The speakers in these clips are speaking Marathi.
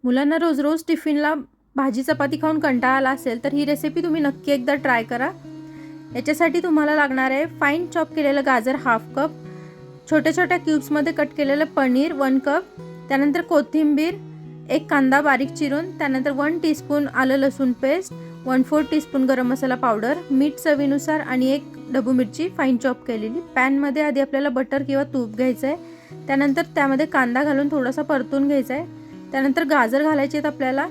मुलांना रोज रोज टिफिनला भाजी चपाती खाऊन कंटाळा आला असेल तर ही रेसिपी तुम्ही नक्की एकदा ट्राय करा। याच्यासाठी तुम्हाला लागणार आहे फाईन चॉप केलेलं गाजर हाफ कप, छोट्या छोट्या क्यूब्समध्ये कट केलेलं पनीर 1 कप, त्यानंतर कोथिंबीर, एक कांदा बारीक चिरून, त्यानंतर 1 टीस्पून आलं लसूण पेस्ट, 1/4 टीस्पून गरम मसाला पावडर, मीठ चवीनुसार आणि एक ढबू मिरची फाईन चॉप केलेली। पॅनमध्ये आधी आपल्याला बटर किंवा तूप घ्यायचं आहे, त्यानंतर त्यामध्ये कांदा घालून थोडासा परतून घ्यायचा आहे, त्यानंतर गाजर घालायचे आहेत आपल्याला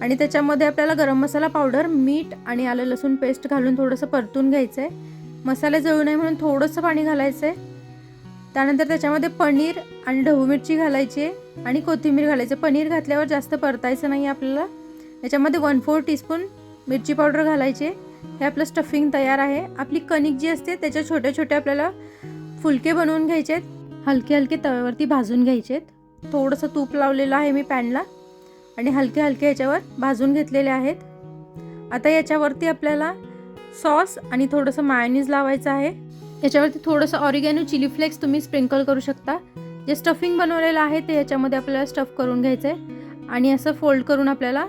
आणि त्याच्यामध्ये आपल्याला गरम मसाला पावडर, मीठ आणि आलं लसूण पेस्ट घालून थोडंसं परतून घ्यायचं आहे। मसाले जळू नये म्हणून थोडंसं पाणी घालायचं आहे। त्यानंतर त्याच्यामध्ये पनीर आणि ढबू मिरची घालायची आहे आणि कोथिंबीर घालायची। पनीर घातल्यावर जास्त परतायचं नाही आपल्याला। याच्यामध्ये 1/4 टीस्पून मिरची पावडर घालायची। हे आपलं स्टफिंग तयार आहे। आपली कणिक जी असते त्याच्या छोटे छोटे आपल्याला फुलके बनवून घ्यायचे आहेत, हलके हलके तव्यावरती भाजून घ्यायचे आहेत। थोडंसं तूप लावलेलं आहे मी पॅनला आणि हलके हलके याच्यावर भाजून घेतलेले आहेत। आता याच्यावरती आपल्याला सॉस आणि थोडंसं मायोनीज लावायचं आहे। याच्यावरती थोडंसं ऑरिगॅनो चिली फ्लेक्स तुम्ही स्प्रिंकल करू शकता। जे स्टफिंग बनवलेलं आहे ते याच्यामध्ये आपल्याला स्टफ करून घ्यायचं आहे आणि असं फोल्ड करून आपल्याला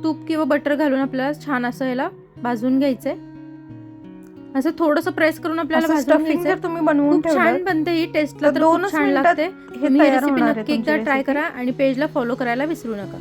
तूप किंवा बटर घालून आपल्याला छान असं याला भाजून घ्यायचं आहे। असं थोडंसं प्रेस करून आपल्याला भाजून घ्यायचं आहे। तुम्ही बनवून खूप छान बनते ही, टेस्टला तर खूप छान लागते। तुम्ही ही रेसिपी नक्की एकदा ट्राय करा आणि पेजला फॉलो करायला विसरू नका।